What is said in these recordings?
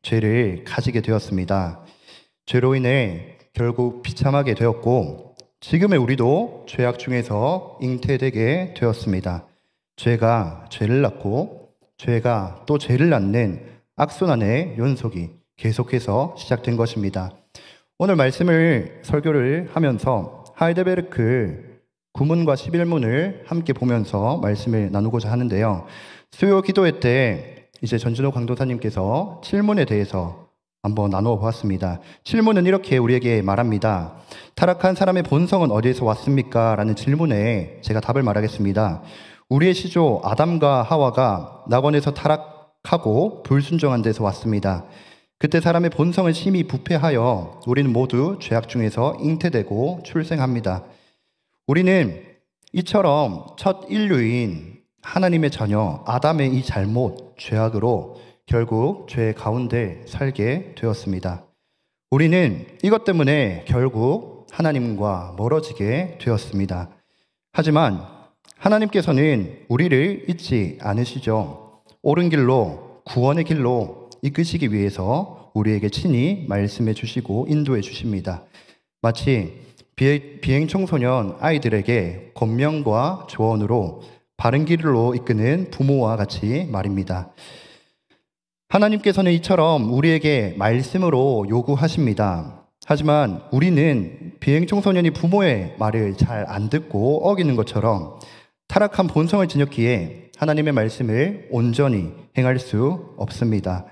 죄를 가지게 되었습니다. 죄로 인해 결국 비참하게 되었고 지금의 우리도 죄악 중에서 잉태되게 되었습니다. 죄가 죄를 낳고 죄가 또 죄를 낳는 악순환의 연속이 계속해서 시작된 것입니다. 오늘 말씀을 설교를 하면서 하이델베르크 9문과 11문을 함께 보면서 말씀을 나누고자 하는데요. 수요 기도회 때 이제 전준호 강도사님께서 7문에 대해서 한번 나누어 보았습니다. 7문은 이렇게 우리에게 말합니다. 타락한 사람의 본성은 어디에서 왔습니까? 라는 질문에 제가 답을 말하겠습니다. 우리의 시조 아담과 하와가 낙원에서 타락하고 불순종한 데서 왔습니다. 그때 사람의 본성은 심히 부패하여 우리는 모두 죄악 중에서 잉태되고 출생합니다. 우리는 이처럼 첫 인류인 하나님의 자녀 아담의 이 잘못, 죄악으로 결국 죄 가운데 살게 되었습니다. 우리는 이것 때문에 결국 하나님과 멀어지게 되었습니다. 하지만 하나님께서는 우리를 잊지 않으시죠. 옳은 길로, 구원의 길로 이끄시기 위해서 우리에게 친히 말씀해 주시고 인도해 주십니다. 마치 비행 청소년 아이들에게 권면과 조언으로 바른 길로 이끄는 부모와 같이 말입니다. 하나님께서는 이처럼 우리에게 말씀으로 요구하십니다. 하지만 우리는 비행 청소년이 부모의 말을 잘 안 듣고 어기는 것처럼 타락한 본성을 지녔기에 하나님의 말씀을 온전히 행할 수 없습니다.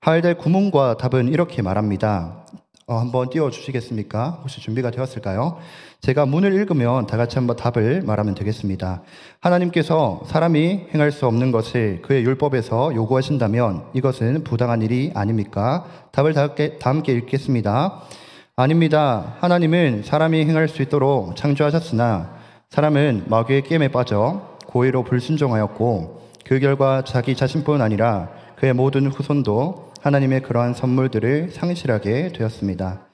하이델 구문과 답은 이렇게 말합니다. 한번 띄워주시겠습니까? 혹시 준비가 되었을까요? 제가 문을 읽으면 다 같이 한번 답을 말하면 되겠습니다. 하나님께서 사람이 행할 수 없는 것을 그의 율법에서 요구하신다면 이것은 부당한 일이 아닙니까? 답을 다 함께 읽겠습니다. 아닙니다. 하나님은 사람이 행할 수 있도록 창조하셨으나 사람은 마귀의 게임에 빠져 고의로 불순종하였고 그 결과 자기 자신뿐 아니라 그의 모든 후손도 하나님의 그러한 선물들을 상실하게 되었습니다.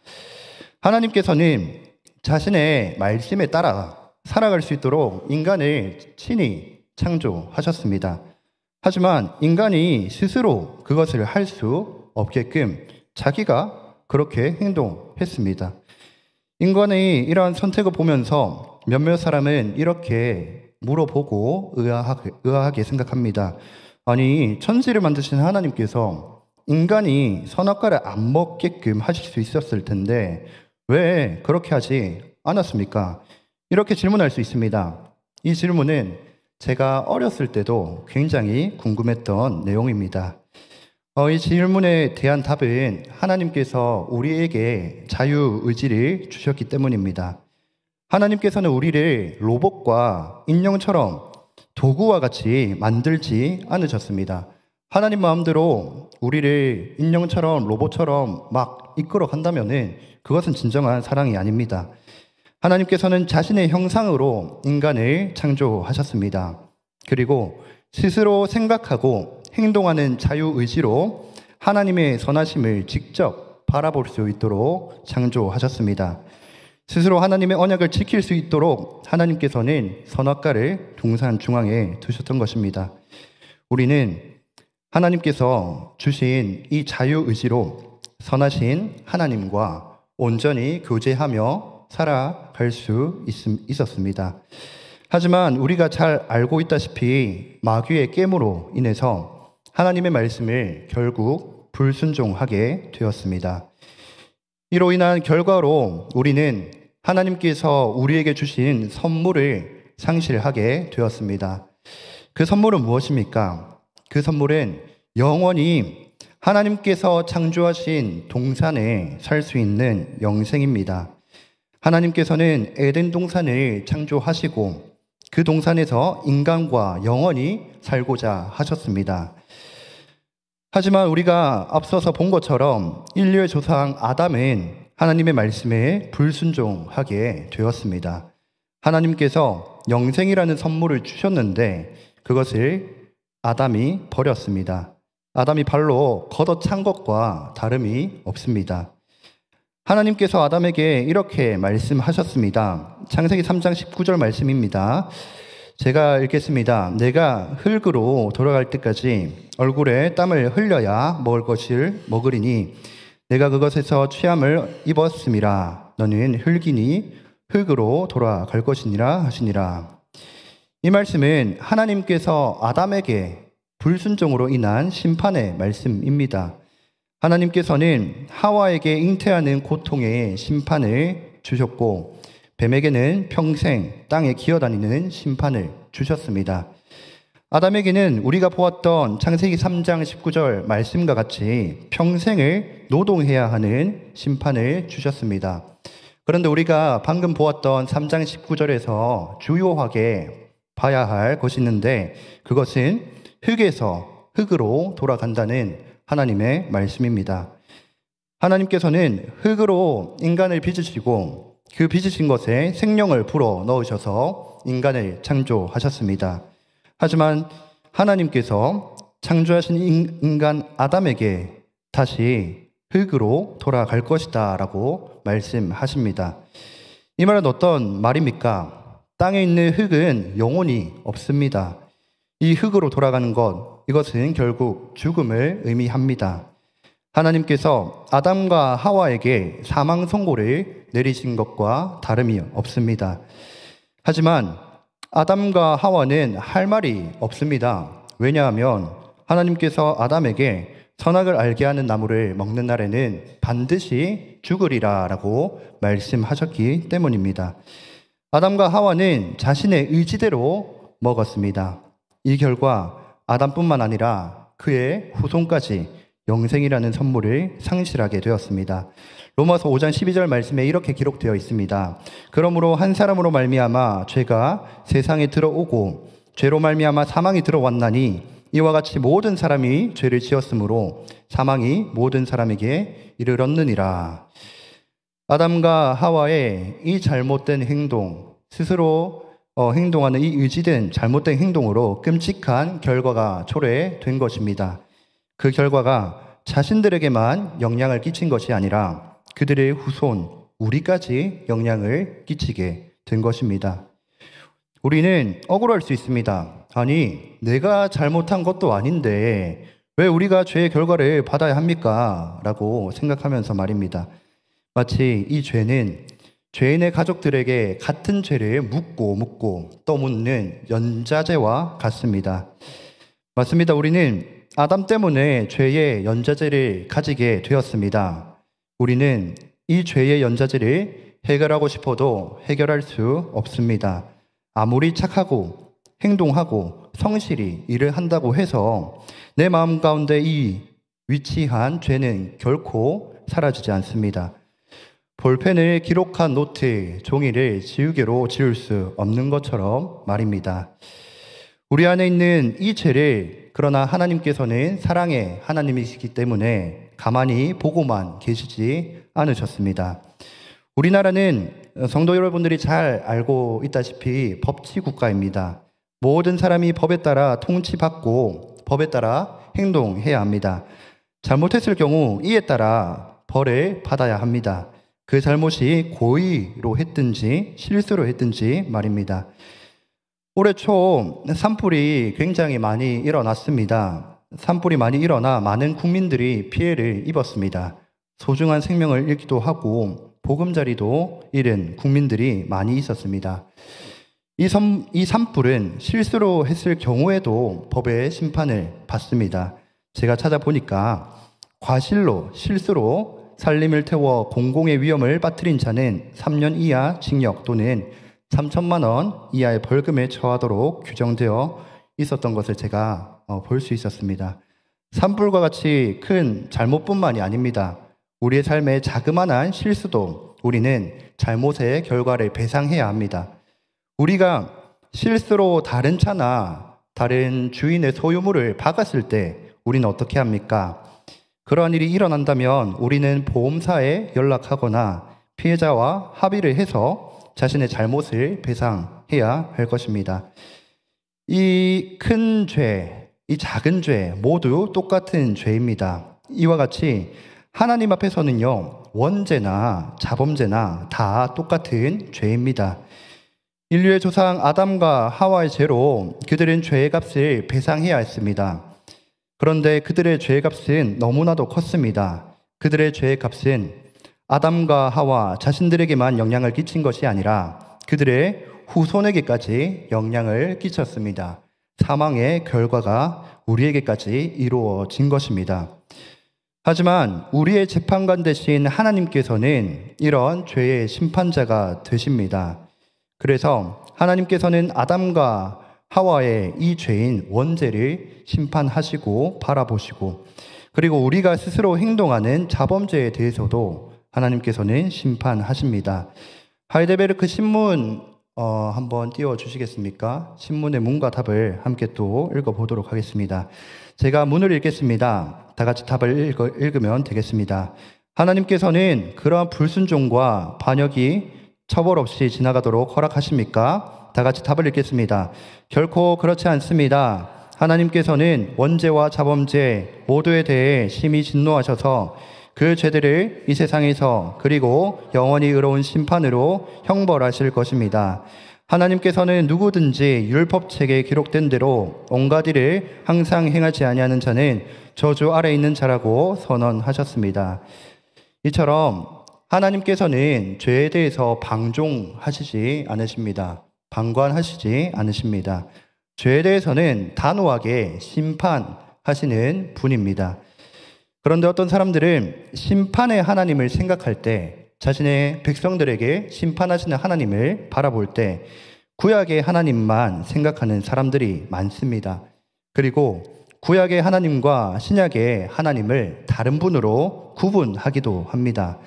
하나님께서는 자신의 말씀에 따라 살아갈 수 있도록 인간을 친히 창조하셨습니다. 하지만 인간이 스스로 그것을 할 수 없게끔 자기가 그렇게 행동했습니다. 인간의 이러한 선택을 보면서 몇몇 사람은 이렇게 물어보고 의아하게 생각합니다. 아니, 천지를 만드신 하나님께서 인간이 선악과를 안 먹게끔 하실 수 있었을 텐데 왜 그렇게 하지 않았습니까? 이렇게 질문할 수 있습니다. 이 질문은 제가 어렸을 때도 굉장히 궁금했던 내용입니다. 이 질문에 대한 답은 하나님께서 우리에게 자유의지를 주셨기 때문입니다. 하나님께서는 우리를 로봇과 인형처럼 도구와 같이 만들지 않으셨습니다. 하나님 마음대로 우리를 인형처럼 로봇처럼 막 이끌어 간다면 그것은 진정한 사랑이 아닙니다. 하나님께서는 자신의 형상으로 인간을 창조하셨습니다. 그리고 스스로 생각하고 행동하는 자유의지로 하나님의 선하심을 직접 바라볼 수 있도록 창조하셨습니다. 스스로 하나님의 언약을 지킬 수 있도록 하나님께서는 선악과를 동산 중앙에 두셨던 것입니다. 우리는 하나님께서 주신 이 자유의지로 선하신 하나님과 온전히 교제하며 살아갈 수 있었습니다. 하지만 우리가 잘 알고 있다시피 마귀의 깨므로 인해서 하나님의 말씀을 결국 불순종하게 되었습니다. 이로 인한 결과로 우리는 하나님께서 우리에게 주신 선물을 상실하게 되었습니다. 그 선물은 무엇입니까? 그 선물은 영원히 하나님께서 창조하신 동산에 살 수 있는 영생입니다. 하나님께서는 에덴 동산을 창조하시고 그 동산에서 인간과 영원히 살고자 하셨습니다. 하지만 우리가 앞서서 본 것처럼 인류의 조상 아담은 하나님의 말씀에 불순종하게 되었습니다. 하나님께서 영생이라는 선물을 주셨는데 그것을 아담이 버렸습니다. 아담이 발로 걷어찬 것과 다름이 없습니다. 하나님께서 아담에게 이렇게 말씀하셨습니다. 창세기 3장 19절 말씀입니다. 제가 읽겠습니다. 내가 흙으로 돌아갈 때까지 얼굴에 땀을 흘려야 먹을 것을 먹으리니 내가 그것에서 취함을 입었음이라. 너는 흙이니 흙으로 돌아갈 것이니라 하시니라. 이 말씀은 하나님께서 아담에게 불순종으로 인한 심판의 말씀입니다. 하나님께서는 하와에게 잉태하는 고통의 심판을 주셨고 뱀에게는 평생 땅에 기어다니는 심판을 주셨습니다. 아담에게는 우리가 보았던 창세기 3장 19절 말씀과 같이 평생을 노동해야 하는 심판을 주셨습니다. 그런데 우리가 방금 보았던 3장 19절에서 주요하게 봐야 할 것이 있는데 그것은 흙에서 흙으로 돌아간다는 하나님의 말씀입니다. 하나님께서는 흙으로 인간을 빚으시고 그 빚으신 것에 생명을 불어 넣으셔서 인간을 창조하셨습니다. 하지만 하나님께서 창조하신 인간 아담에게 다시 흙으로 돌아갈 것이다 라고 말씀하십니다. 이 말은 어떤 말입니까? 땅에 있는 흙은 영원히 없습니다. 이 흙으로 돌아가는 것, 이것은 결국 죽음을 의미합니다. 하나님께서 아담과 하와에게 사망 선고를 내리신 것과 다름이 없습니다. 하지만 아담과 하와는 할 말이 없습니다. 왜냐하면 하나님께서 아담에게 선악을 알게 하는 나무를 먹는 날에는 반드시 죽으리라 라고 말씀하셨기 때문입니다. 아담과 하와는 자신의 의지대로 먹었습니다. 이 결과 아담뿐만 아니라 그의 후손까지 영생이라는 선물을 상실하게 되었습니다. 로마서 5장 12절 말씀에 이렇게 기록되어 있습니다. 그러므로 한 사람으로 말미암아 죄가 세상에 들어오고 죄로 말미암아 사망이 들어왔나니 이와 같이 모든 사람이 죄를 지었으므로 사망이 모든 사람에게 이르렀느니라. 아담과 하와의 이 잘못된 행동, 스스로 행동하는 이 의지된 잘못된 행동으로 끔찍한 결과가 초래된 것입니다. 그 결과가 자신들에게만 영향을 끼친 것이 아니라 그들의 후손, 우리까지 영향을 끼치게 된 것입니다. 우리는 억울할 수 있습니다. 아니, 내가 잘못한 것도 아닌데 왜 우리가 죄의 결과를 받아야 합니까? 라고 생각하면서 말입니다. 마치 이 죄는 죄인의 가족들에게 같은 죄를 묻고 떠묻는 연좌제와 같습니다. 맞습니다. 우리는 아담 때문에 죄의 연좌제를 가지게 되었습니다. 우리는 이 죄의 연좌제를 해결하고 싶어도 해결할 수 없습니다. 아무리 착하고 행동하고 성실히 일을 한다고 해서 내 마음 가운데 이 위치한 죄는 결코 사라지지 않습니다. 볼펜을 기록한 노트, 종이를 지우개로 지울 수 없는 것처럼 말입니다. 우리 안에 있는 이 죄를 그러나 하나님께서는 사랑의 하나님이시기 때문에 가만히 보고만 계시지 않으셨습니다. 우리나라는 성도 여러분들이 잘 알고 있다시피 법치국가입니다. 모든 사람이 법에 따라 통치받고 법에 따라 행동해야 합니다. 잘못했을 경우 이에 따라 벌을 받아야 합니다. 그 잘못이 고의로 했든지 실수로 했든지 말입니다. 올해 초 산불이 굉장히 많이 일어났습니다. 산불이 많이 일어나 많은 국민들이 피해를 입었습니다. 소중한 생명을 잃기도 하고 보금자리도 잃은 국민들이 많이 있었습니다. 이 산불은 실수로 했을 경우에도 법의 심판을 받습니다. 제가 찾아보니까 과실로 실수로 살림을 태워 공공의 위험을 빠뜨린 자는 3년 이하 징역 또는 3천만 원 이하의 벌금에 처하도록 규정되어 있었던 것을 제가 볼 수 있었습니다. 산불과 같이 큰 잘못뿐만이 아닙니다. 우리의 삶의 자그마한 실수도 우리는 잘못의 결과를 배상해야 합니다. 우리가 실수로 다른 차나 다른 주인의 소유물을 박았을 때 우리는 어떻게 합니까? 그러한 일이 일어난다면 우리는 보험사에 연락하거나 피해자와 합의를 해서 자신의 잘못을 배상해야 할 것입니다. 이 큰 죄, 이 작은 죄 모두 똑같은 죄입니다. 이와 같이 하나님 앞에서는요, 원죄나 자범죄나 다 똑같은 죄입니다. 인류의 조상 아담과 하와의 죄로 그들은 죄의 값을 배상해야 했습니다. 그런데 그들의 죄의 값은 너무나도 컸습니다. 그들의 죄의 값은 아담과 하와 자신들에게만 영향을 끼친 것이 아니라 그들의 후손에게까지 영향을 끼쳤습니다. 사망의 결과가 우리에게까지 이루어진 것입니다. 하지만 우리의 재판관 되신 하나님께서는 이런 죄의 심판자가 되십니다. 그래서 하나님께서는 아담과 하와의 이 죄인 원죄를 심판하시고 바라보시고, 그리고 우리가 스스로 행동하는 자범죄에 대해서도 하나님께서는 심판하십니다. 하이델베르크 신문 한번 띄워주시겠습니까? 신문의 문과 답을 함께 또 읽어보도록 하겠습니다. 제가 문을 읽겠습니다. 다 같이 답을 읽으면 되겠습니다. 하나님께서는 그러한 불순종과 반역이 처벌 없이 지나가도록 허락하십니까? 다 같이 답을 읽겠습니다. 결코 그렇지 않습니다. 하나님께서는 원죄와 자범죄 모두에 대해 심히 진노하셔서 그 죄들을 이 세상에서 그리고 영원히 의로운 심판으로 형벌하실 것입니다. 하나님께서는 누구든지 율법책에 기록된 대로 온갖 일을 항상 행하지 아니하는 자는 저주 아래 있는 자라고 선언하셨습니다. 이처럼 하나님께서는 죄에 대해서 방종하시지 않으십니다. 방관하시지 않으십니다. 죄에 대해서는 단호하게 심판하시는 분입니다. 그런데 어떤 사람들은 심판의 하나님을 생각할 때, 자신의 백성들에게 심판하시는 하나님을 바라볼 때 구약의 하나님만 생각하는 사람들이 많습니다. 그리고 구약의 하나님과 신약의 하나님을 다른 분으로 구분하기도 합니다.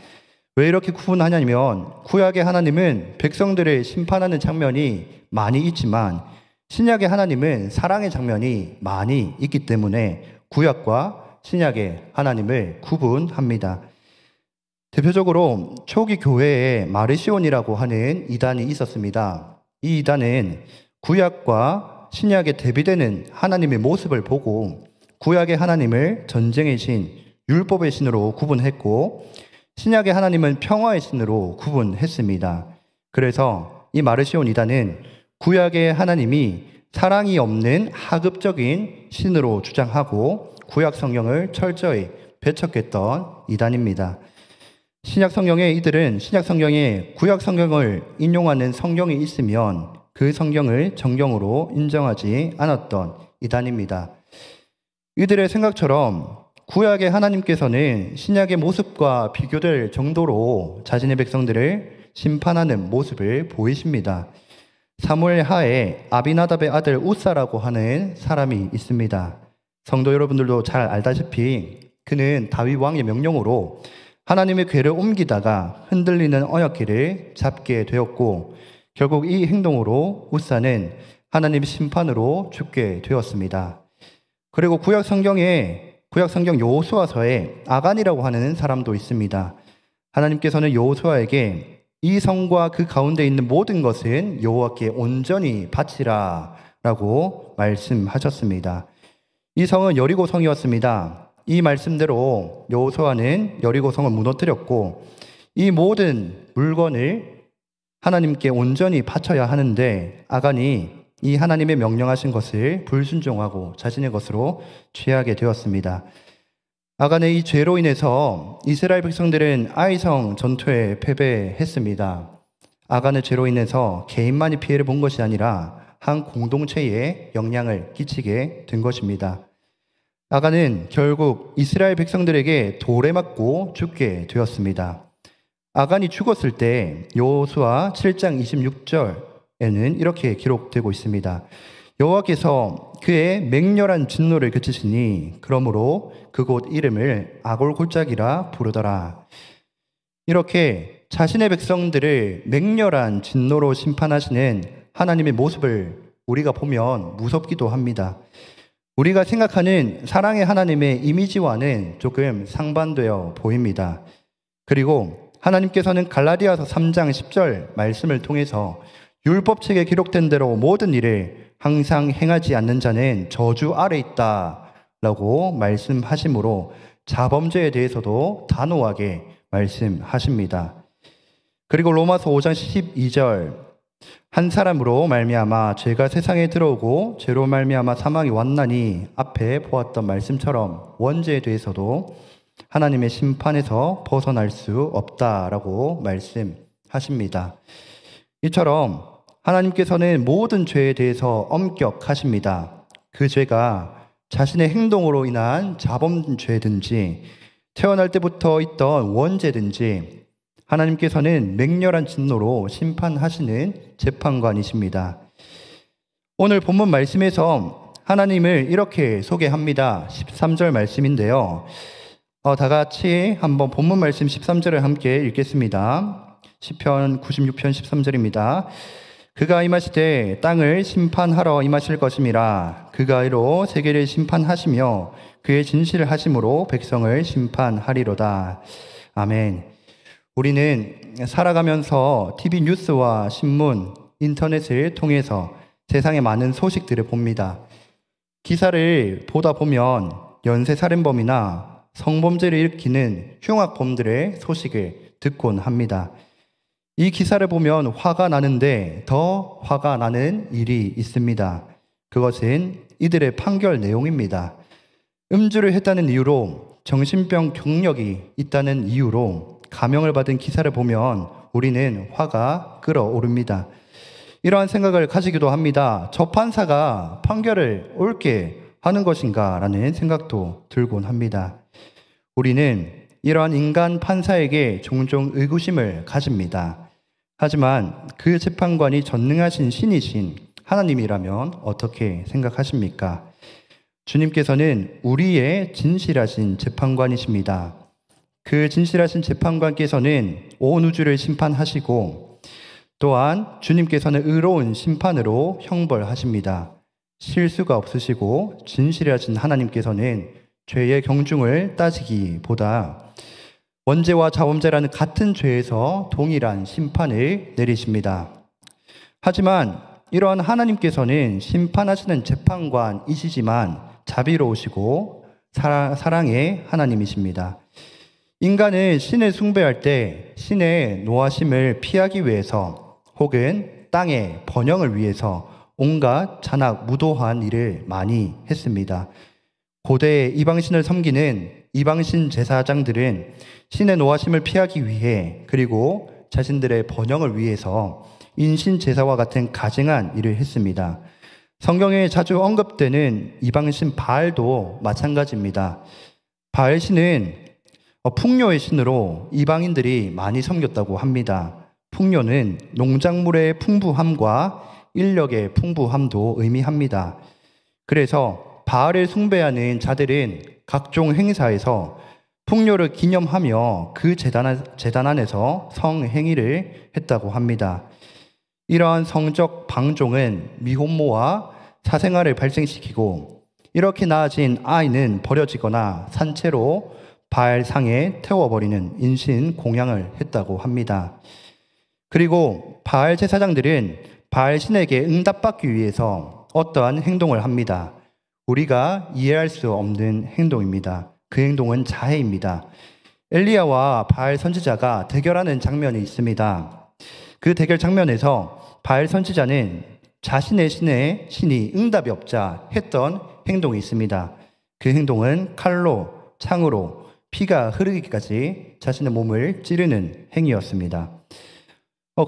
왜 이렇게 구분하냐면, 구약의 하나님은 백성들을 심판하는 장면이 많이 있지만 신약의 하나님은 사랑의 장면이 많이 있기 때문에 구약과 신약의 하나님을 구분합니다. 대표적으로 초기 교회에 마르시온이라고 하는 이단이 있었습니다. 이 이단은 구약과 신약에 대비되는 하나님의 모습을 보고 구약의 하나님을 전쟁의 신, 율법의 신으로 구분했고 신약의 하나님은 평화의 신으로 구분했습니다. 그래서 이 마르시온 이단은 구약의 하나님이 사랑이 없는 하급적인 신으로 주장하고 구약 성경을 철저히 배척했던 이단입니다. 신약 성경에 이들은 신약 성경에 구약 성경을 인용하는 성경이 있으면 그 성경을 정경으로 인정하지 않았던 이단입니다. 이들의 생각처럼 구약의 하나님께서는 신약의 모습과 비교될 정도로 자신의 백성들을 심판하는 모습을 보이십니다. 사무엘 하에 아비나답의 아들 우사라고 하는 사람이 있습니다. 성도 여러분들도 잘 알다시피 그는 다윗 왕의 명령으로 하나님의 궤를 옮기다가 흔들리는 언약궤를 잡게 되었고 결국 이 행동으로 우사는 하나님의 심판으로 죽게 되었습니다. 그리고 구약 성경 여호수아서에 아간이라고 하는 사람도 있습니다. 하나님께서는 여호수아에게 이 성과 그 가운데 있는 모든 것은 여호와께 온전히 바치라 라고 말씀하셨습니다. 이 성은 여리고 성이었습니다. 이 말씀대로 여호수아는 여리고 성을 무너뜨렸고 이 모든 물건을 하나님께 온전히 바쳐야 하는데 아간이 이 하나님의 명령하신 것을 불순종하고 자신의 것으로 취하게 되었습니다. 아간의 이 죄로 인해서 이스라엘 백성들은 아이성 전투에 패배했습니다. 아간의 죄로 인해서 개인만이 피해를 본 것이 아니라 한 공동체에 영향을 끼치게 된 것입니다. 아간은 결국 이스라엘 백성들에게 돌에 맞고 죽게 되었습니다. 아간이 죽었을 때 여호수아 7장 26절에는 이렇게 기록되고 있습니다. 여호와께서 그의 맹렬한 진노를 그치시니 그러므로 그곳 이름을 아골골짜기라 부르더라. 이렇게 자신의 백성들을 맹렬한 진노로 심판하시는 하나님의 모습을 우리가 보면 무섭기도 합니다. 우리가 생각하는 사랑의 하나님의 이미지와는 조금 상반되어 보입니다. 그리고 하나님께서는 갈라디아서 3장 10절 말씀을 통해서 율법책에 기록된 대로 모든 일을 항상 행하지 않는 자는 저주 아래 있다라고 말씀하시므로 자범죄에 대해서도 단호하게 말씀하십니다. 그리고 로마서 5장 12절 한 사람으로 말미암아 죄가 세상에 들어오고 죄로 말미암아 사망이 왔나니 앞에 보았던 말씀처럼 원죄에 대해서도 하나님의 심판에서 벗어날 수 없다라고 말씀하십니다. 이처럼 하나님께서는 모든 죄에 대해서 엄격하십니다. 그 죄가 자신의 행동으로 인한 자범죄든지 태어날 때부터 있던 원죄든지 하나님께서는 맹렬한 진노로 심판하시는 재판관이십니다. 오늘 본문 말씀에서 하나님을 이렇게 소개합니다. 13절 말씀인데요. 다 같이 한번 본문 말씀 13절을 함께 읽겠습니다. 시편 96편 13절입니다. 그가 임하시되 땅을 심판하러 임하실 것임이라. 그가 이로 세계를 심판하시며 그의 진실을 하심으로 백성을 심판하리로다. 아멘. 우리는 살아가면서 TV 뉴스와 신문, 인터넷을 통해서 세상의 많은 소식들을 봅니다. 기사를 보다 보면 연쇄살인범이나 성범죄를 일으키는 흉악범들의 소식을 듣곤 합니다. 이 기사를 보면 화가 나는데 더 화가 나는 일이 있습니다. 그것은 이들의 판결 내용입니다. 음주를 했다는 이유로, 정신병 경력이 있다는 이유로 감형을 받은 기사를 보면 우리는 화가 끓어오릅니다. 이러한 생각을 가지기도 합니다. 저 판사가 판결을 옳게 하는 것인가 라는 생각도 들곤 합니다. 우리는 이러한 인간 판사에게 종종 의구심을 가집니다. 하지만 그 재판관이 전능하신 신이신 하나님이라면 어떻게 생각하십니까? 주님께서는 우리의 진실하신 재판관이십니다. 그 진실하신 재판관께서는 온 우주를 심판하시고 또한 주님께서는 의로운 심판으로 형벌하십니다. 실수가 없으시고 진실하신 하나님께서는 죄의 경중을 따지기보다 원죄와 자범죄라는 같은 죄에서 동일한 심판을 내리십니다. 하지만 이러한 하나님께서는 심판하시는 재판관이시지만 자비로우시고 사랑의 하나님이십니다. 인간은 신을 숭배할 때 신의 노하심을 피하기 위해서 혹은 땅의 번영을 위해서 온갖 잔악 무도한 일을 많이 했습니다. 고대 이방신을 섬기는 이방신 제사장들은 신의 노하심을 피하기 위해 그리고 자신들의 번영을 위해서 인신 제사와 같은 가증한 일을 했습니다. 성경에 자주 언급되는 이방신 바알도 마찬가지입니다. 바알 신은 풍요의 신으로 이방인들이 많이 섬겼다고 합니다. 풍요는 농작물의 풍부함과 인력의 풍부함도 의미합니다. 그래서 바알을 숭배하는 자들은 각종 행사에서 풍요를 기념하며 그 제단 안에서 성행위를 했다고 합니다. 이러한 성적 방종은 미혼모와 사생활을 발생시키고 이렇게 낳아진 아이는 버려지거나 산채로 바알상에 태워버리는 인신 공양을 했다고 합니다. 그리고 바알 제사장들은 바알 신에게 응답받기 위해서 어떠한 행동을 합니다. 우리가 이해할 수 없는 행동입니다. 그 행동은 자해입니다. 엘리야와 바알 선지자가 대결하는 장면이 있습니다. 그 대결 장면에서 바알 선지자는 자신의 신이 응답이 없자 했던 행동이 있습니다. 그 행동은 칼로, 창으로 피가 흐르기까지 자신의 몸을 찌르는 행위였습니다.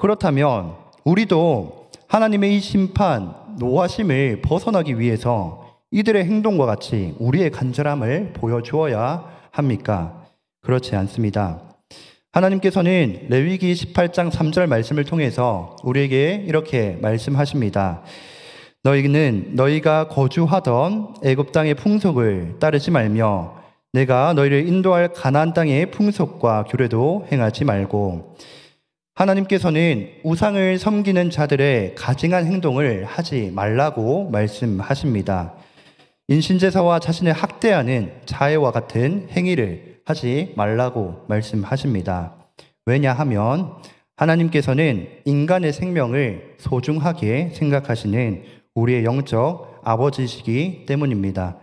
그렇다면 우리도 하나님의 이 심판, 노하심을 벗어나기 위해서 이들의 행동과 같이 우리의 간절함을 보여주어야 합니까? 그렇지 않습니다. 하나님께서는 레위기 18장 3절 말씀을 통해서 우리에게 이렇게 말씀하십니다. 너희는 너희가 거주하던 애굽 땅의 풍속을 따르지 말며 내가 너희를 인도할 가나안 땅의 풍속과 규례도 행하지 말고. 하나님께서는 우상을 섬기는 자들의 가증한 행동을 하지 말라고 말씀하십니다. 인신제사와 자신을 학대하는 자해와 같은 행위를 하지 말라고 말씀하십니다. 왜냐하면 하나님께서는 인간의 생명을 소중하게 생각하시는 우리의 영적 아버지시기 때문입니다.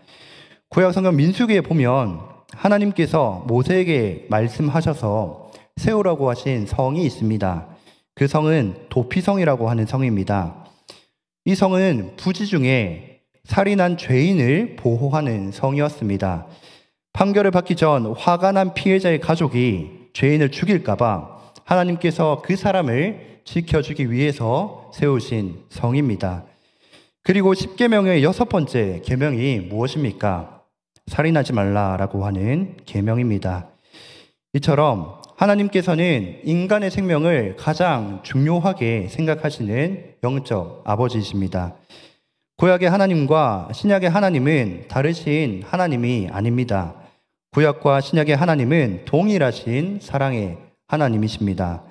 구약성경 민수기에 보면 하나님께서 모세에게 말씀하셔서 세우라고 하신 성이 있습니다. 그 성은 도피성이라고 하는 성입니다. 이 성은 부지 중에 살인한 죄인을 보호하는 성이었습니다. 판결을 받기 전 화가 난 피해자의 가족이 죄인을 죽일까봐 하나님께서 그 사람을 지켜주기 위해서 세우신 성입니다. 그리고 10계명의 6번째 계명이 무엇입니까? 살인하지 말라라고 하는 계명입니다. 이처럼 하나님께서는 인간의 생명을 가장 중요하게 생각하시는 영적 아버지이십니다. 구약의 하나님과 신약의 하나님은 다르신 하나님이 아닙니다. 구약과 신약의 하나님은 동일하신 사랑의 하나님이십니다.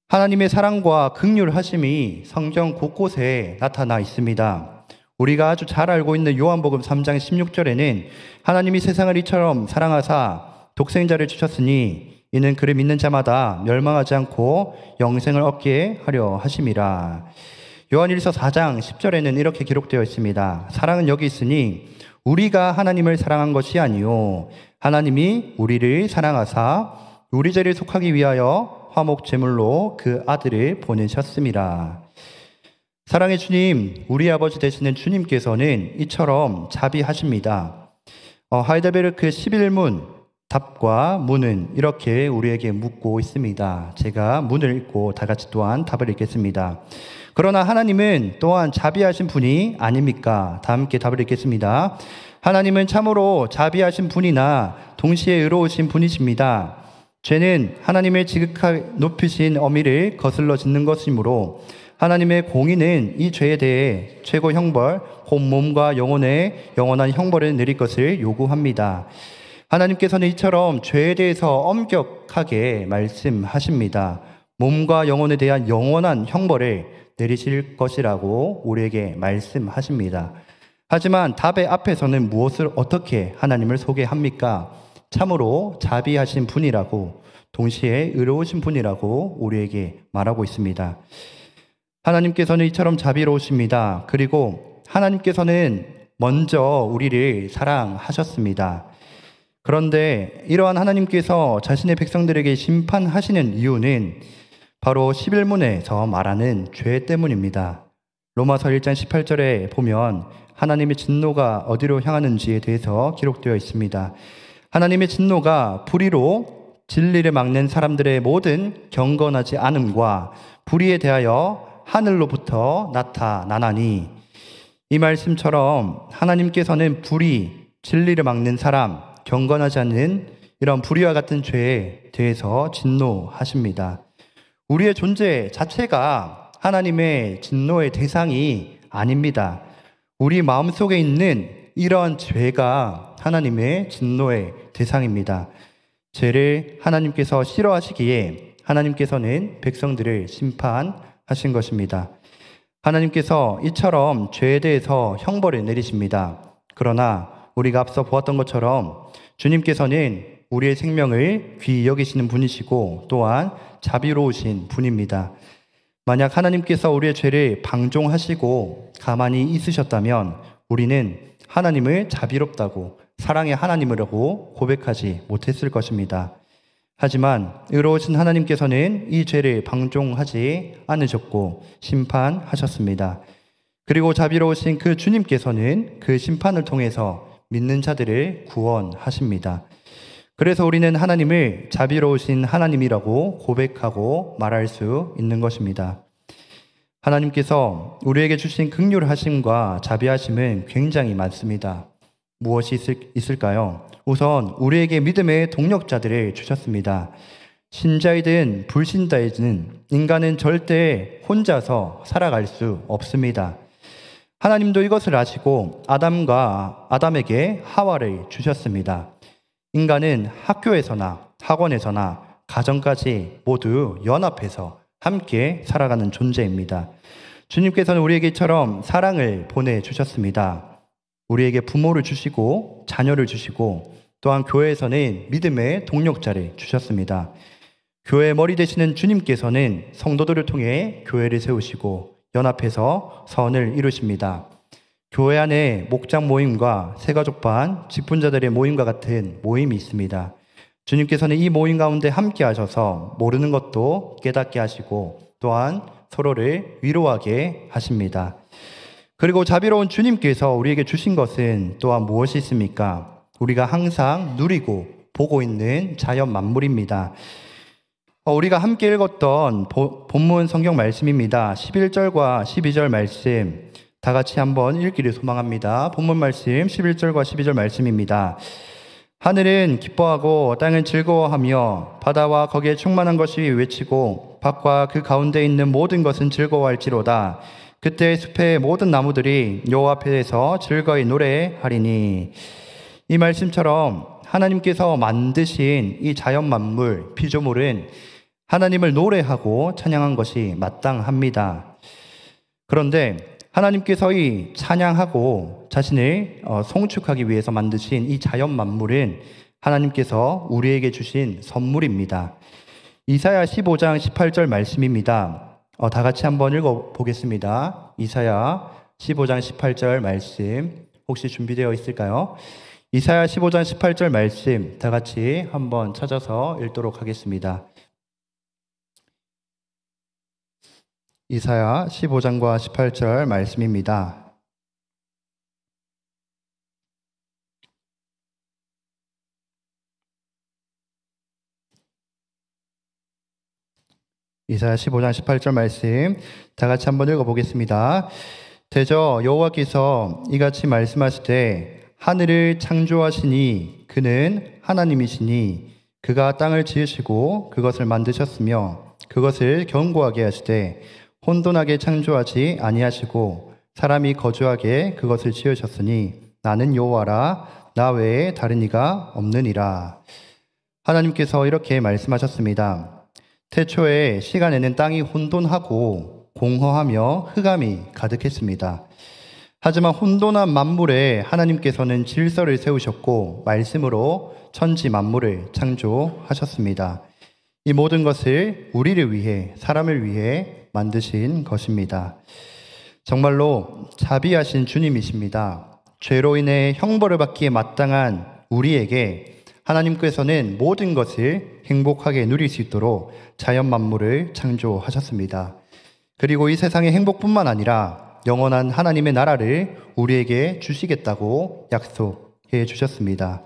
하나님의 사랑과 긍휼하심이 성경 곳곳에 나타나 있습니다. 우리가 아주 잘 알고 있는 요한복음 3장 16절에는 하나님이 세상을 이처럼 사랑하사 독생자를 주셨으니 이는 그를 믿는 자마다 멸망하지 않고 영생을 얻게 하려 하심이라. 요한일서 4장 10절에는 이렇게 기록되어 있습니다. 사랑은 여기 있으니 우리가 하나님을 사랑한 것이 아니요 하나님이 우리를 사랑하사 우리 죄를 속하기 위하여 화목 제물로 그 아들을 보내셨음이라. 사랑의 주님, 우리 아버지 되시는 주님께서는 이처럼 자비하십니다. 하이델베르크 11문 답과 문은 이렇게 우리에게 묻고 있습니다. 제가 문을 읽고 다 같이 또한 답을 읽겠습니다. 그러나 하나님은 또한 자비하신 분이 아닙니까? 다 함께 답을 읽겠습니다. 하나님은 참으로 자비하신 분이나 동시에 의로우신 분이십니다. 죄는 하나님의 지극하게 높으신 어미를 거슬러 짓는 것이므로 하나님의 공의는 이 죄에 대해 최고 형벌, 곧 몸과 영혼에 영원한 형벌을 내릴 것을 요구합니다. 하나님께서는 이처럼 죄에 대해서 엄격하게 말씀하십니다. 몸과 영혼에 대한 영원한 형벌을 내리실 것이라고 우리에게 말씀하십니다. 하지만 답의 앞에서는 무엇을 어떻게 하나님을 소개합니까? 참으로 자비하신 분이라고, 동시에 의로우신 분이라고 우리에게 말하고 있습니다. 하나님께서는 이처럼 자비로우십니다. 그리고 하나님께서는 먼저 우리를 사랑하셨습니다. 그런데 이러한 하나님께서 자신의 백성들에게 심판하시는 이유는 바로 11문에서 말하는 죄 때문입니다. 로마서 1장 18절에 보면 하나님의 진노가 어디로 향하는지에 대해서 기록되어 있습니다. 하나님의 진노가 불의로 진리를 막는 사람들의 모든 경건하지 않음과 불의에 대하여 하늘로부터 나타나나니, 이 말씀처럼 하나님께서는 불의, 진리를 막는 사람, 경건하지 않는 이런 불의와 같은 죄에 대해서 진노하십니다. 우리의 존재 자체가 하나님의 진노의 대상이 아닙니다. 우리 마음속에 있는 이런 죄가 하나님의 진노의 대상입니다. 죄를 하나님께서 싫어하시기에 하나님께서는 백성들을 심판하신 것입니다. 하나님께서 이처럼 죄에 대해서 형벌을 내리십니다. 그러나 우리가 앞서 보았던 것처럼 주님께서는 우리의 생명을 귀히 여기시는 분이시고 또한 자비로우신 분입니다. 만약 하나님께서 우리의 죄를 방종하시고 가만히 있으셨다면 우리는 하나님을 자비롭다고, 사랑의 하나님이라고 고백하지 못했을 것입니다. 하지만 의로우신 하나님께서는 이 죄를 방종하지 않으셨고 심판하셨습니다. 그리고 자비로우신 그 주님께서는 그 심판을 통해서 믿는 자들을 구원하십니다. 그래서 우리는 하나님을 자비로우신 하나님이라고 고백하고 말할 수 있는 것입니다. 하나님께서 우리에게 주신 긍휼하심과 자비하심은 굉장히 많습니다. 무엇이 있을까요? 우선 우리에게 믿음의 동력자들을 주셨습니다. 신자이든 불신자이든 인간은 절대 혼자서 살아갈 수 없습니다. 하나님도 이것을 아시고 아담에게 하와를 주셨습니다. 인간은 학교에서나 학원에서나 가정까지 모두 연합해서 함께 살아가는 존재입니다. 주님께서는 우리에게 이처럼 사랑을 보내주셨습니다. 우리에게 부모를 주시고 자녀를 주시고 또한 교회에서는 믿음의 동력자를 주셨습니다. 교회의 머리 되시는 주님께서는 성도들을 통해 교회를 세우시고 연합해서 선을 이루십니다. 교회 안에 목장 모임과 새가족반, 직분자들의 모임과 같은 모임이 있습니다. 주님께서는 이 모임 가운데 함께 하셔서 모르는 것도 깨닫게 하시고 또한 서로를 위로하게 하십니다. 그리고 자비로운 주님께서 우리에게 주신 것은 또한 무엇이 있습니까? 우리가 항상 누리고 보고 있는 자연 만물입니다. 우리가 함께 읽었던 본문 성경 말씀입니다. 11절과 12절 말씀 다 같이 한번 읽기를 소망합니다. 본문 말씀 11절과 12절 말씀입니다. 하늘은 기뻐하고 땅은 즐거워하며 바다와 거기에 충만한 것이 외치고 밭과 그 가운데 있는 모든 것은 즐거워할지로다. 그때 숲의 모든 나무들이 여호와 앞에서 즐거이 노래하리니. 이 말씀처럼 하나님께서 만드신 이 자연 만물, 피조물은 하나님을 노래하고 찬양한 것이 마땅합니다. 그런데 하나님께서 이 찬양하고 자신을 송축하기 위해서 만드신 이 자연 만물은 하나님께서 우리에게 주신 선물입니다. 이사야 15장 18절 말씀입니다. 다 같이 한번 읽어보겠습니다. 이사야 15장 18절 말씀 혹시 준비되어 있을까요? 이사야 15장 18절 말씀 다 같이 한번 찾아서 읽도록 하겠습니다. 이사야 15장과 18절 말씀입니다. 이사야 15장 18절 말씀 다 같이 한번 읽어보겠습니다. 대저 여호와께서 이같이 말씀하시되 하늘을 창조하시니 그는 하나님이시니 그가 땅을 지으시고 그것을 만드셨으며 그것을 견고하게 하시되 혼돈하게 창조하지 아니하시고 사람이 거주하게 그것을 지으셨으니 나는 여호와라 나 외에 다른 이가 없느니라. 하나님께서 이렇게 말씀하셨습니다. 태초에 시간에는 땅이 혼돈하고 공허하며 흑암이 가득했습니다. 하지만 혼돈한 만물에 하나님께서는 질서를 세우셨고 말씀으로 천지 만물을 창조하셨습니다. 이 모든 것을 우리를 위해, 사람을 위해 만드신 것입니다. 정말로 자비하신 주님이십니다. 죄로 인해 형벌을 받기에 마땅한 우리에게 하나님께서는 모든 것을 행복하게 누릴 수 있도록 자연 만물을 창조하셨습니다. 그리고 이 세상의 행복뿐만 아니라 영원한 하나님의 나라를 우리에게 주시겠다고 약속해 주셨습니다.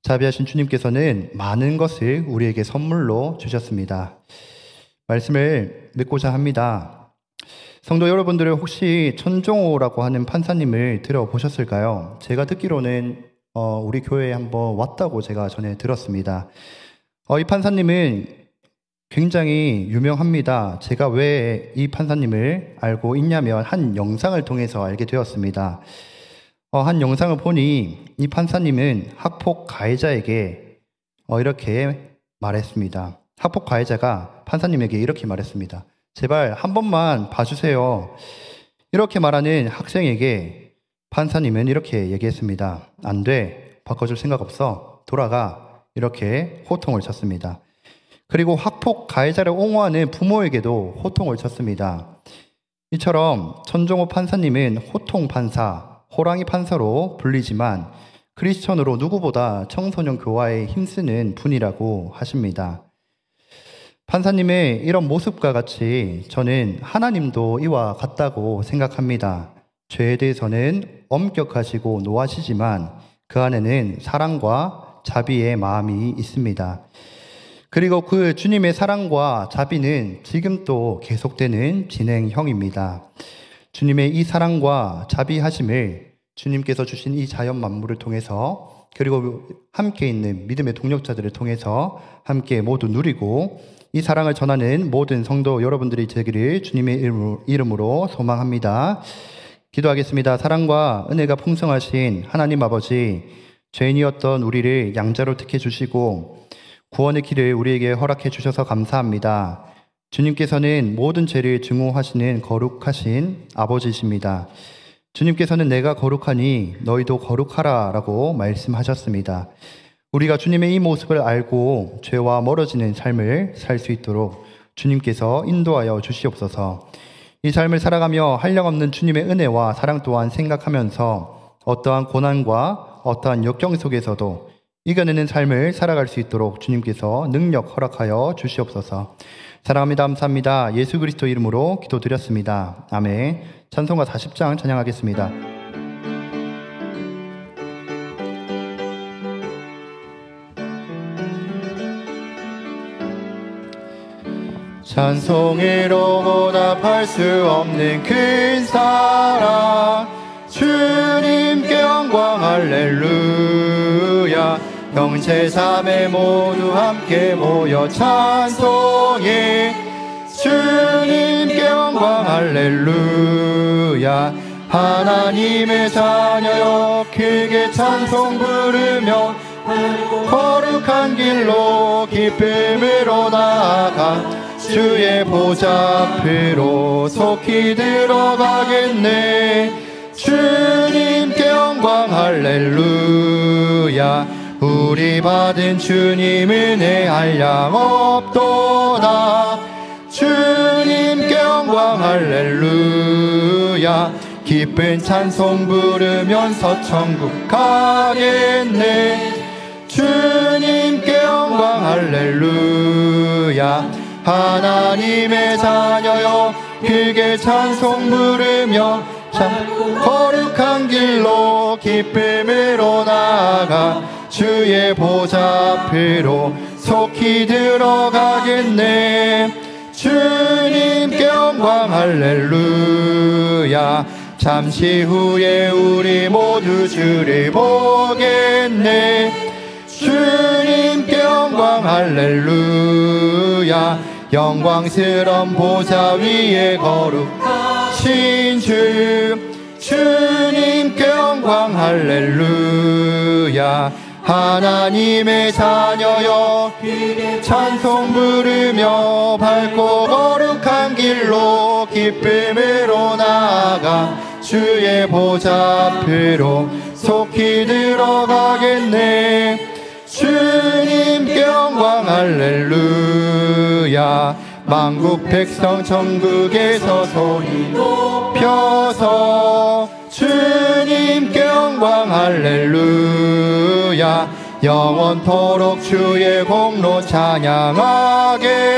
자비하신 주님께서는 많은 것을 우리에게 선물로 주셨습니다. 말씀을 맺고자 합니다. 성도 여러분들은 혹시 천종호라고 하는 판사님을 들어보셨을까요? 제가 듣기로는 우리 교회에 한번 왔다고 제가 전에 들었습니다. 이 판사님은 굉장히 유명합니다. 제가 왜 이 판사님을 알고 있냐면 한 영상을 통해서 알게 되었습니다. 한 영상을 보니 이 판사님은 학폭 가해자에게 이렇게 말했습니다. 학폭 가해자가 판사님에게 이렇게 말했습니다. 제발 한 번만 봐주세요. 이렇게 말하는 학생에게 판사님은 이렇게 얘기했습니다. 안 돼. 바꿔줄 생각 없어. 돌아가. 이렇게 호통을 쳤습니다. 그리고 학폭 가해자를 옹호하는 부모에게도 호통을 쳤습니다. 이처럼 천종호 판사님은 호통 판사, 호랑이 판사로 불리지만 크리스천으로 누구보다 청소년 교화에 힘쓰는 분이라고 하십니다. 판사님의 이런 모습과 같이 저는 하나님도 이와 같다고 생각합니다. 죄에 대해서는 엄격하시고 노하시지만 그 안에는 사랑과 자비의 마음이 있습니다. 그리고 그 주님의 사랑과 자비는 지금 또 계속되는 진행형입니다. 주님의 이 사랑과 자비하심을 주님께서 주신 이 자연 만물을 통해서 그리고 함께 있는 믿음의 동력자들을 통해서 함께 모두 누리고 이 사랑을 전하는 모든 성도 여러분들이 되기를 주님의 이름으로 소망합니다. 기도하겠습니다. 사랑과 은혜가 풍성하신 하나님 아버지, 죄인이었던 우리를 양자로 택해 주시고 구원의 길을 우리에게 허락해 주셔서 감사합니다. 주님께서는 모든 죄를 증오하시는 거룩하신 아버지이십니다. 주님께서는 내가 거룩하니 너희도 거룩하라 라고 말씀하셨습니다. 우리가 주님의 이 모습을 알고 죄와 멀어지는 삶을 살 수 있도록 주님께서 인도하여 주시옵소서. 이 삶을 살아가며 한량없는 주님의 은혜와 사랑 또한 생각하면서 어떠한 고난과 어떠한 역경 속에서도 이겨내는 삶을 살아갈 수 있도록 주님께서 능력 허락하여 주시옵소서. 사랑합니다. 감사합니다. 예수 그리스도 이름으로 기도드렸습니다. 아멘. 찬송가 40장 찬양하겠습니다. 찬송으로 보답할 수 없는 큰 사랑, 주님께 영광 할렐루야. 형제 자매 모두 함께 모여 찬송해. 주님께 영광 할렐루야. 하나님의 자녀여 크게 찬송 부르며 거룩한 길로 기쁨으로 나아가 주의 보좌 앞으로 속히 들어가겠네. 주님께 영광 할렐루야. 우리 받은 주님 은혜 한량 없도다. 주님께 영광 할렐루야. 기쁜 찬송 부르면서 천국 가겠네. 주님께 영광 할렐루야. 하나님의 자녀여 크게 찬송 부르며 거룩한 길로 기쁨으로 나아가 주의 보좌 앞으로 속히 들어가겠네. 주님께 영광 할렐루야. 잠시 후에 우리 모두 주를 보겠네. 주님께 영광 할렐루야. 영광스러운 보좌 위에 거룩하신 주, 주님께 영광 할렐루야. 하나님의 자녀여 찬송 부르며 밝고 거룩한 길로 기쁨으로 나아가 주의 보좌 앞으로 속히 들어가겠네. 주님께 영광 할렐루야. 만국 백성 천국에서 소리 높여서 주님께 영광 할렐루야. 영원토록 주의 공로 찬양하겠네.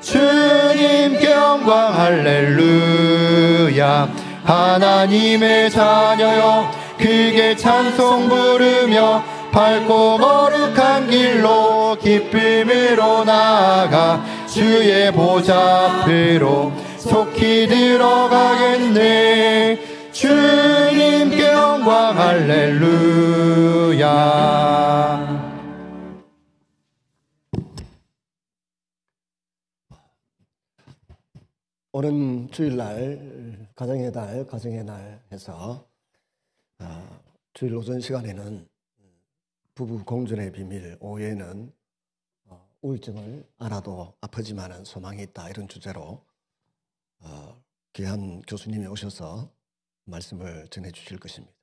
주님께 영광 할렐루야. 하나님의 자녀여 크게 찬송 부르며 밝고 거룩한 길로 기쁨으로 나아가 주의 보좌 앞으로 속히 들어가겠네. 주님께 영광 할렐루야. 오는 주일날 가정의 날 해서 주일 오전 시간에는 부부 공존의 비밀, 오후에는 우울증을 알아도 아프지만은 소망이 있다, 이런 주제로 귀한 교수님이 오셔서 말씀을 전해 주실 것입니다.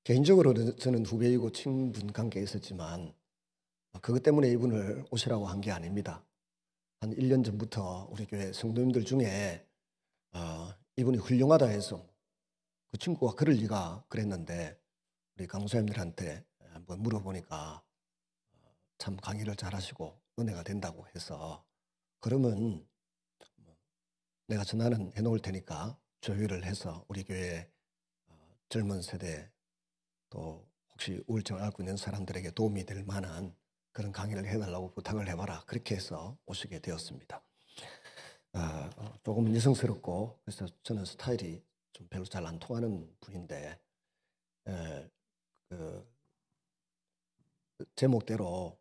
개인적으로 저는 후배이고 친분 관계에 있었지만 그것 때문에 이분을 오시라고 한 게 아닙니다. 한 1년 전부터 우리 교회 성도님들 중에 이분이 훌륭하다 해서 그 친구가 그럴 리가 그랬는데 우리 강사님들한테 한번 물어보니까 참 강의를 잘하시고 은혜가 된다고 해서, 그러면 내가 전화는 해놓을 테니까 조율을 해서 우리 교회 젊은 세대 또 혹시 우울증을 앓고 있는 사람들에게 도움이 될 만한 그런 강의를 해달라고 부탁을 해봐라, 그렇게 해서 오시게 되었습니다. 조금 여성스럽고 그래서 저는 스타일이 좀 별로 잘 안 통하는 분인데 그 제목대로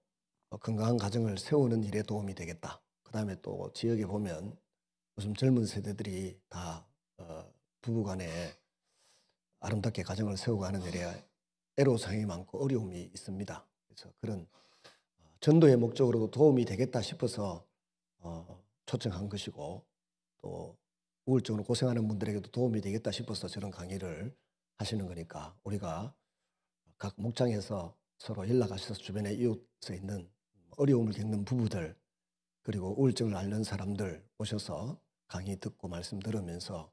건강한 가정을 세우는 일에 도움이 되겠다. 그 다음에 또 지역에 보면 요즘 젊은 세대들이 다 부부간에 아름답게 가정을 세워가는 일에 애로사항이 많고 어려움이 있습니다. 그래서 그런 전도의 목적으로도 도움이 되겠다 싶어서 초청한 것이고, 또 우울증으로 고생하는 분들에게도 도움이 되겠다 싶어서 저런 강의를 하시는 거니까 우리가 각 목장에서 서로 연락하셔서 주변에 이웃에 있는 어려움을 겪는 부부들 그리고 우울증을 앓는 사람들 오셔서 강의 듣고 말씀 들으면서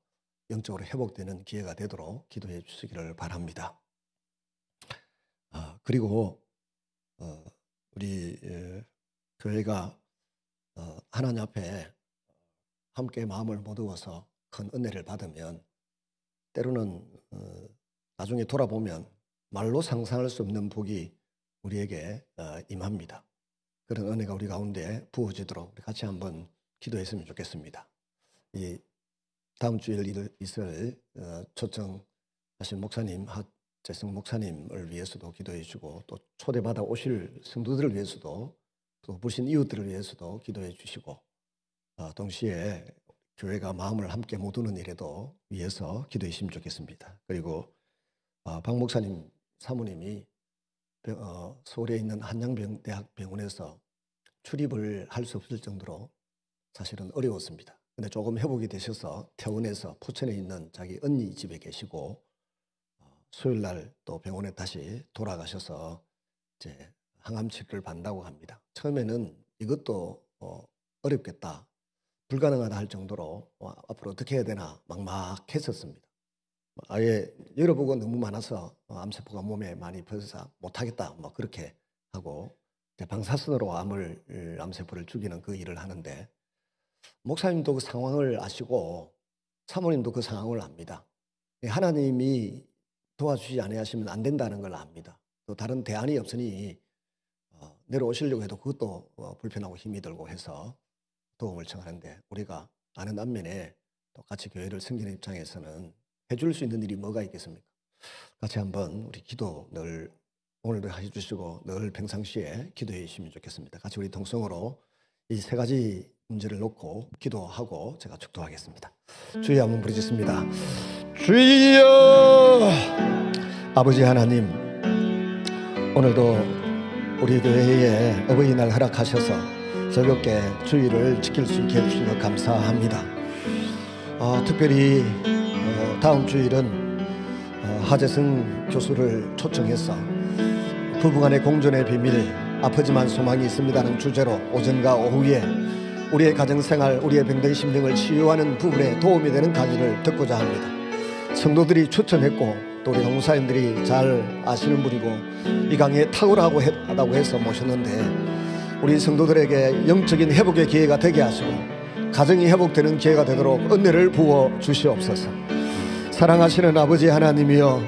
영적으로 회복되는 기회가 되도록 기도해 주시기를 바랍니다. 그리고 우리 교회가 하나님 앞에 함께 마음을 모두어서 큰 은혜를 받으면 때로는 나중에 돌아보면 말로 상상할 수 없는 복이 우리에게 임합니다. 그런 은혜가 우리 가운데 부어지도록 우리 같이 한번 기도했으면 좋겠습니다. 이 다음 주일 있을 초청하신 목사님, 하재성 목사님을 위해서도 기도해 주시고, 또 초대받아 오실 성도들을 위해서도, 또 보신 이웃들을 위해서도 기도해 주시고, 동시에 교회가 마음을 함께 모두는 일에도 위해서 기도해 주시면 좋겠습니다. 그리고 박 목사님 사모님이 서울에 있는 한양대학병원에서 출입을 할 수 없을 정도로 사실은 어려웠습니다. 근데 조금 회복이 되셔서 퇴원해서 포천에 있는 자기 언니 집에 계시고, 수요일 날 또 병원에 다시 돌아가셔서 이제 항암 치료를 받는다고 합니다. 처음에는 이것도 어렵겠다, 불가능하다 할 정도로 앞으로 어떻게 해야 되나 막막했었습니다. 아예 열어보고 너무 많아서 암세포가 몸에 많이 퍼져서 못하겠다, 뭐 그렇게 하고 이제 방사선으로 암세포를 죽이는 그 일을 하는데, 목사님도 그 상황을 아시고 사모님도 그 상황을 압니다. 하나님이 도와주시지 아니하시면 안 된다는 걸 압니다. 또 다른 대안이 없으니 내려오시려고 해도 그것도 불편하고 힘이 들고 해서 도움을 청하는데, 우리가 아는 안면에 또 같이 교회를 섬기는 입장에서는 해줄 수 있는 일이 뭐가 있겠습니까? 같이 한번 우리 기도 늘 오늘도 해주시고 늘 평상시에 기도해 주시면 좋겠습니다. 같이 우리 동성으로 이 세 가지 문제를 놓고 기도하고 제가 축도하겠습니다. 주여 한번 부르짖습니다. 주여! 아버지 하나님, 오늘도 우리 교회에 어버이날 허락하셔서 즐겁게 주일을 지킬 수 있게 해주셔서 감사합니다. 특별히 다음 주일은 하재성 교수를 초청해서 부부간의 공존의 비밀, 아프지만 소망이 있습니다는 주제로 오전과 오후에 우리의 가정생활, 우리의 병든 심령을 치유하는 부분에 도움이 되는 강의를 듣고자 합니다. 성도들이 추천했고 또 우리 동사님들이 잘 아시는 분이고 이 강의에 탁월하다고 해서 모셨는데, 우리 성도들에게 영적인 회복의 기회가 되게 하시고 가정이 회복되는 기회가 되도록 은혜를 부어 주시옵소서. 사랑하시는 아버지 하나님이여,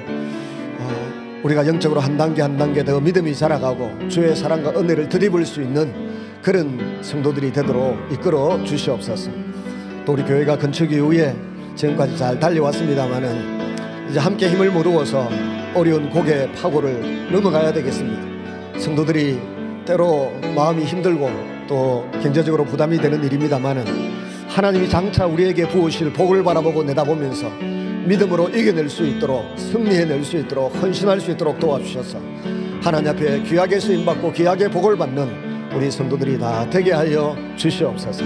우리가 영적으로 한 단계 한 단계 더 믿음이 자라가고 주의 사랑과 은혜를 드립을 수 있는 그런 성도들이 되도록 이끌어 주시옵소서. 또 우리 교회가 건축 이후에 지금까지 잘 달려왔습니다마는 이제 함께 힘을 모으어서 어려운 고개 파고를 넘어가야 되겠습니다. 성도들이 때로 마음이 힘들고 또 경제적으로 부담이 되는 일입니다마는 하나님이 장차 우리에게 부으실 복을 바라보고 내다보면서 믿음으로 이겨낼 수 있도록, 승리해낼 수 있도록, 헌신할 수 있도록 도와주셔서 하나님 앞에 귀하게 쓰임받고 귀하게 복을 받는 우리 성도들이 다 되게 하여 주시옵소서.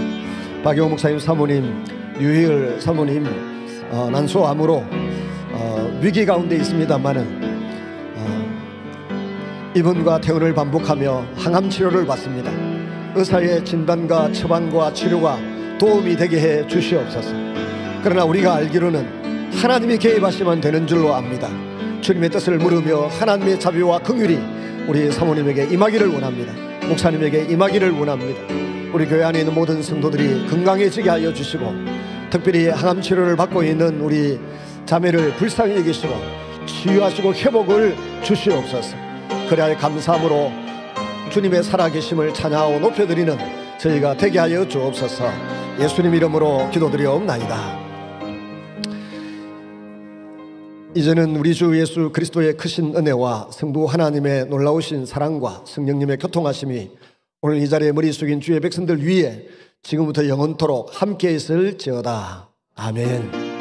박용호 목사님 사모님, 류희을 사모님 난소암으로 위기 가운데 있습니다마는 입원과 퇴원을 반복하며 항암 치료를 받습니다. 의사의 진단과 처방과 치료가 도움이 되게 해 주시옵소서. 그러나 우리가 알기로는 하나님이 개입하시면 되는 줄로 압니다. 주님의 뜻을 물으며 하나님의 자비와 긍휼이 우리 사모님에게 임하기를 원합니다. 목사님에게 임하기를 원합니다. 우리 교회 안에 있는 모든 성도들이 건강해지게 하여 주시고, 특별히 항암 치료를 받고 있는 우리 자매를 불쌍히 여기시고 치유하시고 회복을 주시옵소서. 그래야 감사함으로 주님의 살아계심을 찬양하고 높여드리는 저희가 되게 하여 주옵소서. 예수님 이름으로 기도드리옵나이다. 이제는 우리 주 예수 그리스도의 크신 은혜와 성부 하나님의 놀라우신 사랑과 성령님의 교통하심이 오늘 이 자리에 머리 숙인 주의 백성들 위에 지금부터 영원토록 함께 있을지어다. 아멘.